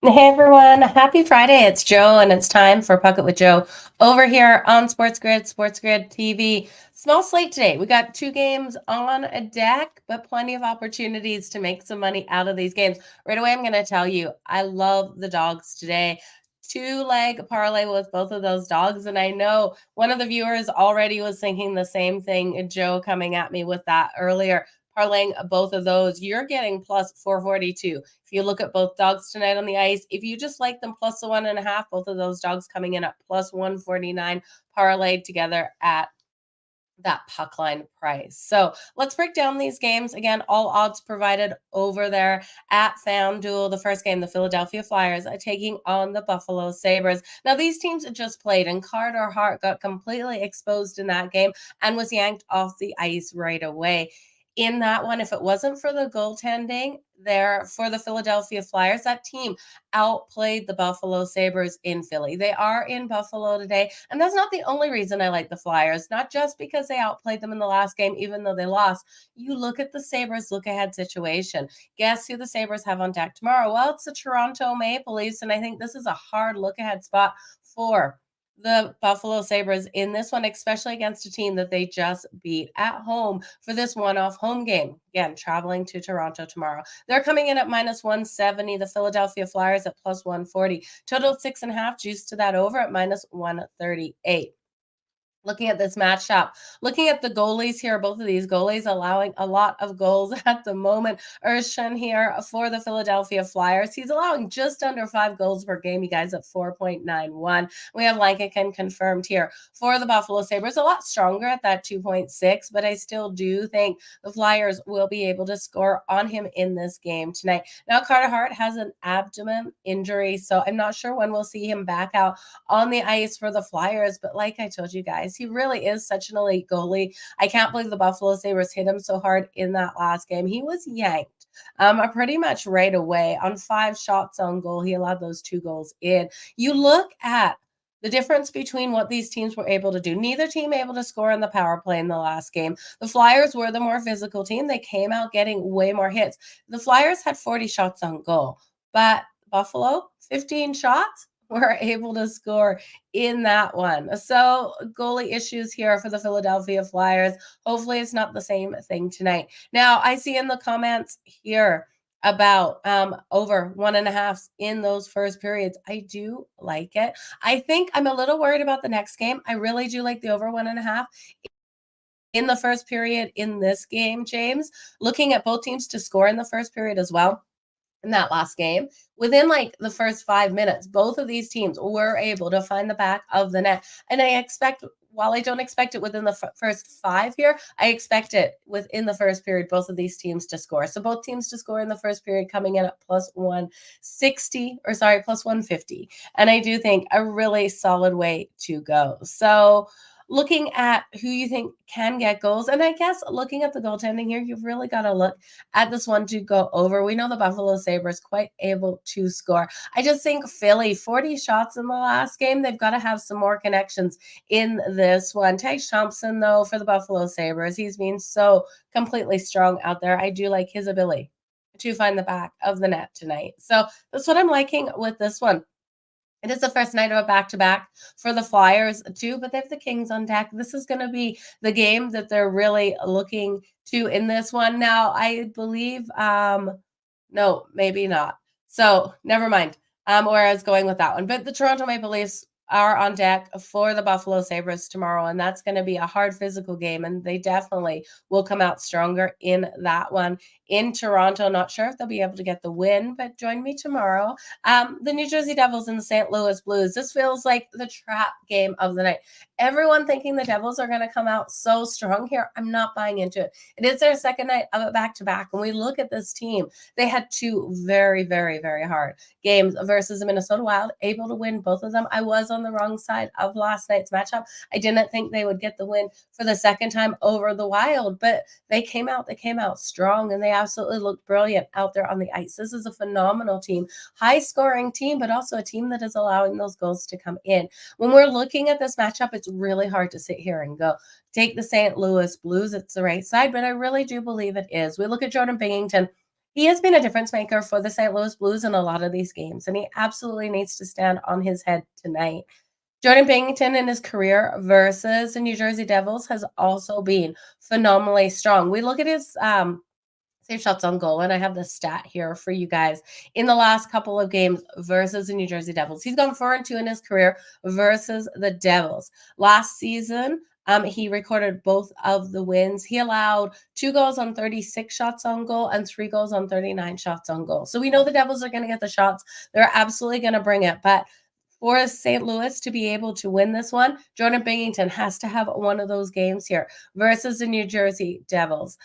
Hey everyone, happy Friday. It's Joe and it's time for Puck It with Joe over here on Sports Grid TV. Small slate today. We got two games on a deck, but plenty of opportunities to make some money out of these games. Right away, I'm going to tell you, I love the dogs today. Two-leg parlay with both of those dogs. And I know one of the viewers already was thinking the same thing, Joe coming at me with that earlier. Parlaying both of those, you're getting plus 442. If you look at both dogs tonight on the ice, if you just like them plus the 1.5, both of those dogs coming in at plus 149, parlayed together at that puck line price. So let's break down these games. Again, all odds provided over there at FanDuel. The first game, the Philadelphia Flyers are taking on the Buffalo Sabres. Now, these teams had just played, and Carter Hart got completely exposed in that game and was yanked off the ice right away. In that one, if it wasn't for the goaltending there for the Philadelphia Flyers, that team outplayed the Buffalo Sabres in Philly. They are in Buffalo today, and that's not the only reason I like the Flyers, not just because they outplayed them in the last game, even though they lost. You look at the Sabres look ahead situation. Guess who the Sabres have on deck tomorrow? Well, it's the Toronto Maple Leafs, and I think this is a hard look ahead spot for the Buffalo Sabres in this one, especially against a team that they just beat at home for this one-off home game. Again, traveling to Toronto tomorrow. They're coming in at minus 170. The Philadelphia Flyers at plus 140. Total 6.5, juice to that over at minus 138. Looking at this matchup, looking at the goalies here, both of these goalies allowing a lot of goals at the moment. Urshan here for the Philadelphia Flyers. He's allowing just under 5 goals per game, you guys, at 4.91. We have Lankaken confirmed here for the Buffalo Sabres, a lot stronger at that 2.6, but I still do think the Flyers will be able to score on him in this game tonight. Now, Carter Hart has an abdomen injury, so I'm not sure when we'll see him back out on the ice for the Flyers, but like I told you guys, he really is such an elite goalie. I can't believe the Buffalo Sabres hit him so hard in that last game. He was yanked pretty much right away on 5 shots on goal. He allowed those 2 goals in. You look at the difference between what these teams were able to do. Neither team able to score on the power play in the last game. The Flyers were the more physical team. They came out getting way more hits. The Flyers had 40 shots on goal, but Buffalo, 15 shots, were able to score in that one. So, goalie issues here for the Philadelphia Flyers. Hopefully, it's not the same thing tonight. Now, I see in the comments here about over 1.5 in those first periods. I do like it. I think I'm a little worried about the next game. I really do like the over 1.5 in the first period in this game, James. Looking at both teams to score in the first period as well in that last game, within like the first 5 minutes, both of these teams were able to find the back of the net. And I expect, while I don't expect it within the first 5 here, I expect it within the first period, both of these teams to score. So both teams to score in the first period coming in at plus 160, or sorry, plus 150. And I do think a really solid way to go. So, looking at who you think can get goals. And I guess looking at the goaltending here, you've really got to look at this one to go over. We know the Buffalo Sabres quite able to score. I just think Philly, 40 shots in the last game. They've got to have some more connections in this one. Tage Thompson, though, for the Buffalo Sabres, he's been so completely strong out there. I do like his ability to find the back of the net tonight. So that's what I'm liking with this one. It is the first night of a back-to-back for the Flyers too, but they have the Kings on deck. This is going to be the game that they're really looking to in this one. Now, I believe, no, maybe not. So never mind. Where I was going with that one. But the Toronto Maple Leafs are on deck for the Buffalo Sabres tomorrow, and that's going to be a hard physical game, and they definitely will come out stronger in that one. In Toronto, not sure if they'll be able to get the win, but join me tomorrow. The New Jersey Devils and the St. Louis Blues. This feels like the trap game of the night. Everyone thinking the Devils are going to come out so strong here. I'm not buying into it. It is their second night of a back-to-back. When we look at this team, they had 2 very, very, very hard games versus the Minnesota Wild, able to win both of them. I was on the wrong side of last night's matchup. I didn't think they would get the win for the second time over the Wild, but they came out strong, and they absolutely looked brilliant out there on the ice. This is a phenomenal team, high scoring team, but also a team that is allowing those goals to come in. When we're looking at this matchup, it's really hard to sit here and go, take the St. Louis Blues. It's the right side, but I really do believe it is. We look at Jordan Binghamton. He has been a difference maker for the St. Louis Blues in a lot of these games, and he absolutely needs to stand on his head tonight. Jordan Binnington in his career versus the New Jersey Devils has also been phenomenally strong. We look at his save shots on goal, and I have the stat here for you guys. In the last couple of games versus the New Jersey Devils, he's gone 4-2 in his career versus the Devils. Last season, he recorded both of the wins. He allowed 2 goals on 36 shots on goal and 3 goals on 39 shots on goal. So we know the Devils are going to get the shots. They're absolutely going to bring it. But for St. Louis to be able to win this one, Jordan Binnington has to have one of those games here versus the New Jersey Devils.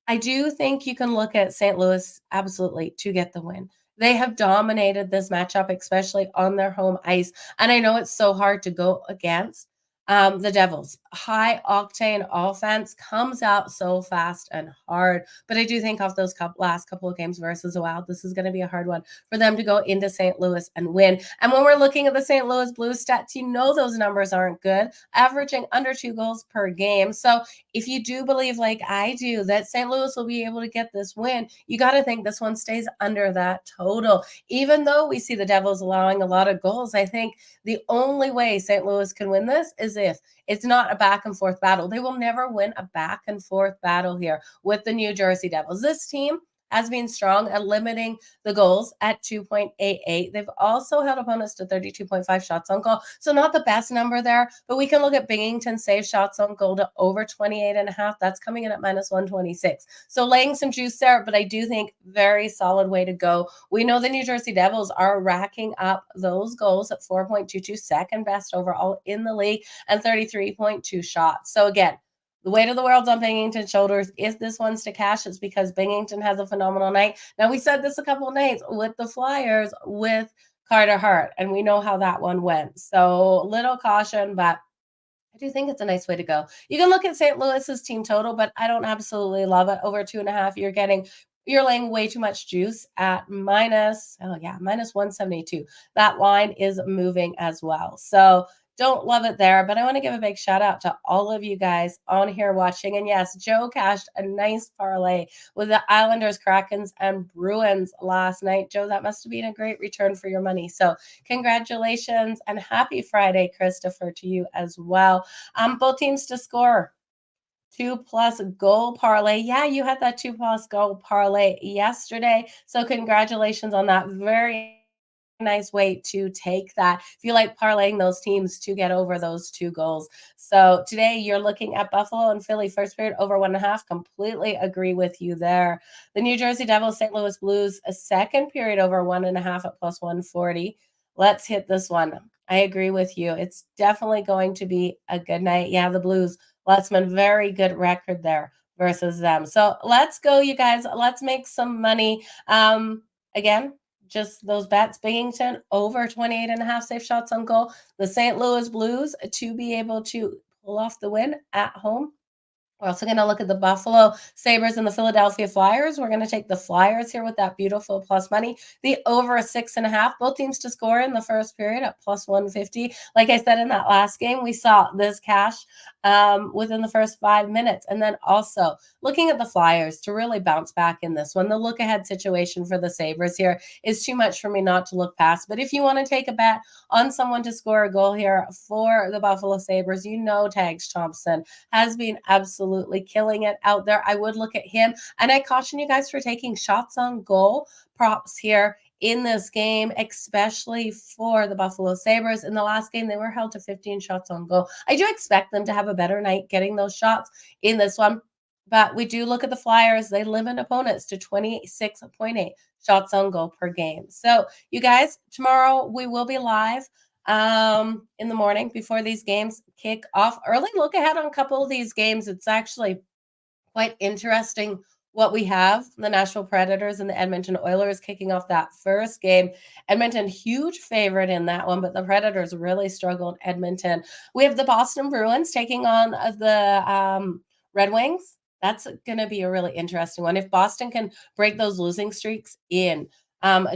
I do think you can look at St. Louis absolutely to get the win. They have dominated this matchup, especially on their home ice. And I know it's so hard to go against the Devils. High octane offense comes out so fast and hard. But I do think off those last couple of games versus the Wild, this is going to be a hard one for them to go into St. Louis and win. And when we're looking at the St. Louis Blues stats, you know those numbers aren't good, averaging under 2 goals per game. So if you do believe, like I do, that St. Louis will be able to get this win, you got to think this one stays under that total. Even though we see the Devils allowing a lot of goals, I think the only way St. Louis can win this is if it's not a back and forth battle. They will never win a back and forth battle here with the New Jersey Devils. This team has been strong at limiting the goals at 2.88. They've also held opponents to 32.5 shots on goal. So not the best number there, but we can look at Binnington save shots on goal to over 28.5. That's coming in at minus 126. So laying some juice there, but I do think very solid way to go. We know the New Jersey Devils are racking up those goals at 4.22, second best overall in the league, and 33.2 shots. So again, the weight of the world's on Binnington's shoulders. If this one's to cash, it's because Binnington has a phenomenal night. Now, we said this a couple of nights with the Flyers with Carter Hart, and we know how that one went. So little caution, but I do think it's a nice way to go. You can look at St. Louis's team total, but I don't absolutely love it. Over 2.5, you're laying way too much juice at minus 172. That line is moving as well. So don't love it there, but I want to give a big shout out to all of you guys on here watching. And yes, Joe cashed a nice parlay with the Islanders, Krakens, and Bruins last night. Joe, that must have been a great return for your money. So congratulations and happy Friday, Christopher, to you as well. Both teams to score. 2+ goal parlay. Yeah, you had that 2+ goal parlay yesterday. So congratulations on that. Very nice way to take that if you like parlaying those teams to get over those 2 goals. So today you're looking at Buffalo and Philly first period over 1.5. Completely agree with you there. The New Jersey Devils, St. Louis Blues, a second period over 1.5 at plus 140. Let's hit this one. I agree with you. It's definitely going to be a good night. Yeah, the Blues, Lutzman, very good record there versus them. So let's go, you guys. Let's make some money. Again, just those bets. Binnington over 28.5 safe shots on goal. The St. Louis Blues to be able to pull off the win at home. We're also going to look at the Buffalo Sabres and the Philadelphia Flyers. We're going to take the Flyers here with that beautiful plus money. The over 6.5. Both teams to score in the first period at plus 150. Like I said in that last game, we saw this cash within the first 5 minutes. And then also looking at the Flyers to really bounce back in this one. The look-ahead situation for the Sabres here is too much for me not to look past. But if you want to take a bet on someone to score a goal here for the Buffalo Sabres, you know Tags Thompson has been absolutely killing it out there. I would look at him, and I caution you guys for taking shots on goal props here in this game, especially for the Buffalo Sabres. In the last game, they were held to 15 shots on goal. I do expect them to have a better night getting those shots in this one, but we do look at the Flyers. They limit opponents to 26.8 shots on goal per game. So you guys, tomorrow we will be live in the morning before these games kick off. Early look ahead on a couple of these games. It's actually quite interesting what we have. The Nashville Predators and the Edmonton Oilers kicking off that first game. Edmonton, huge favorite in that one, but the Predators really struggled. Edmonton. We have the Boston Bruins taking on the Red Wings. That's going to be a really interesting one. If Boston can break those losing streaks in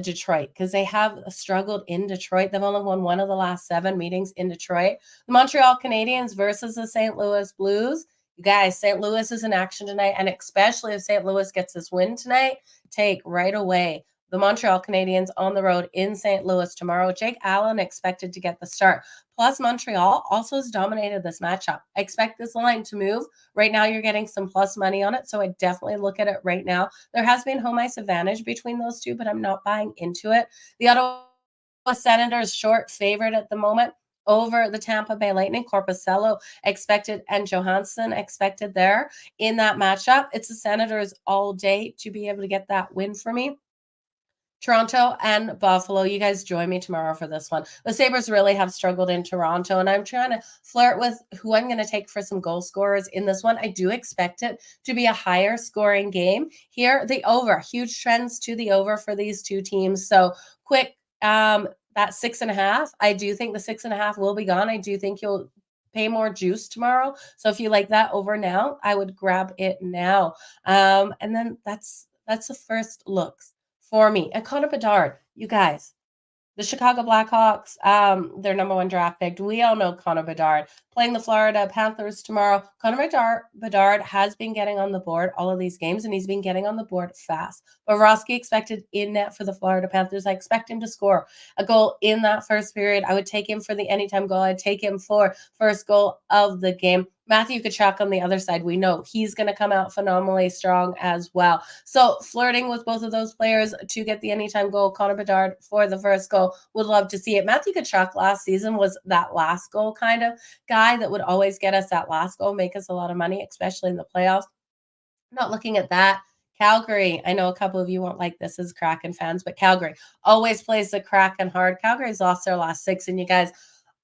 Detroit, because they have struggled in Detroit. They've only won one of the last 7 meetings in Detroit. The Montreal Canadiens versus the St. Louis Blues. You guys, St. Louis is in action tonight, and especially if St. Louis gets this win tonight, take right away the Montreal Canadiens on the road in St. Louis tomorrow. Jake Allen expected to get the start. Plus, Montreal also has dominated this matchup. I expect this line to move. Right now, you're getting some plus money on it, so I definitely look at it right now. There has been home ice advantage between those two, but I'm not buying into it. The Ottawa Senators short favorite at the moment over the Tampa Bay Lightning. Corpuscello expected and Johansson expected there in that matchup. It's the Senators all day to be able to get that win for me. Toronto and Buffalo. You guys join me tomorrow for this one. The Sabres really have struggled in Toronto, and I'm trying to flirt with who I'm going to take for some goal scorers in this one. I do expect it to be a higher scoring game. Here, the over. Huge trends to the over for these two teams. So quick, that 6.5. I do think the 6.5 will be gone. I do think you'll pay more juice tomorrow. So if you like that over now, I would grab it now. And then that's the first looks for me. And Connor Bedard, you guys, the Chicago Blackhawks, their number one draft pick. We all know Connor Bedard playing the Florida Panthers tomorrow. Connor Bedard has been getting on the board all of these games, and he's been getting on the board fast. Bobrovsky expected in net for the Florida Panthers. I expect him to score a goal in that first period. I would take him for the anytime goal. I'd take him for first goal of the game. Matthew Tkachuk on the other side, we know he's going to come out phenomenally strong as well. So flirting with both of those players to get the anytime goal. Connor Bedard for the first goal. Would love to see it. Matthew Tkachuk last season was that last goal kind of guy that would always get us that last goal, make us a lot of money, especially in the playoffs. Not looking at that. Calgary, I know a couple of you won't like this as Kraken fans, but Calgary always plays the Kraken hard. Calgary's lost their last 6, and you guys,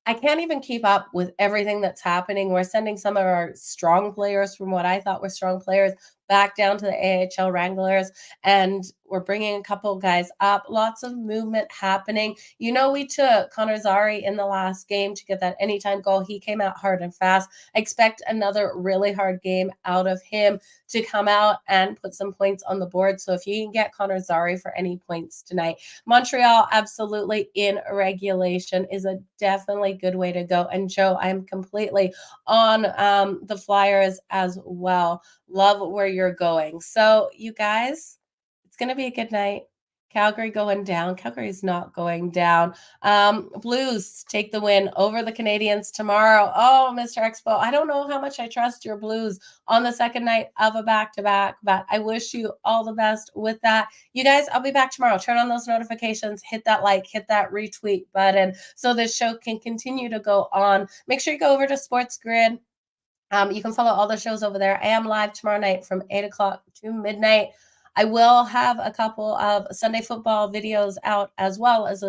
I can't even keep up with everything that's happening. We're sending some of our strong players from what I thought were strong players back down to the AHL Wranglers, and we're bringing a couple guys up. Lots of movement happening. You know, we took Connor Zary in the last game to get that anytime goal. He came out hard and fast. I expect another really hard game out of him to come out and put some points on the board. So if you can get Connor Zary for any points tonight, Montreal absolutely in regulation is a definitely good way to go. And Joe, I'm completely on the Flyers as well. Love where you're going. So you guys, it's going to be a good night. Calgary going down. Calgary's not going down. Blues take the win over the Canadiens tomorrow. Oh, Mr. Expo, I don't know how much I trust your Blues on the second night of a back-to-back, but I wish you all the best with that. You guys, I'll be back tomorrow. Turn on those notifications, hit that like, hit that retweet button so this show can continue to go on. Make sure you go over to Sports Grid. You can follow all the shows over there. I am live tomorrow night from 8 o'clock to midnight. I will have a couple of Sunday football videos out as well as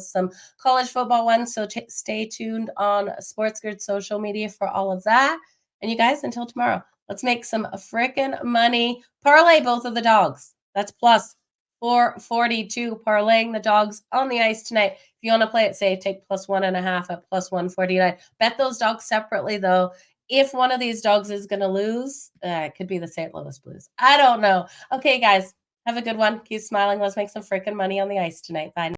some college football ones. So stay tuned on Sports Grid social media for all of that. And you guys, until tomorrow, let's make some frickin' money. Parlay both of the dogs. That's plus 442. Parlaying the dogs on the ice tonight. If you want to play it safe, take plus 1.5 at plus 149. Bet those dogs separately though. If one of these dogs is going to lose, it could be the St. Louis Blues. I don't know. Okay, guys, have a good one. Keep smiling. Let's make some freaking money on the ice tonight. Bye.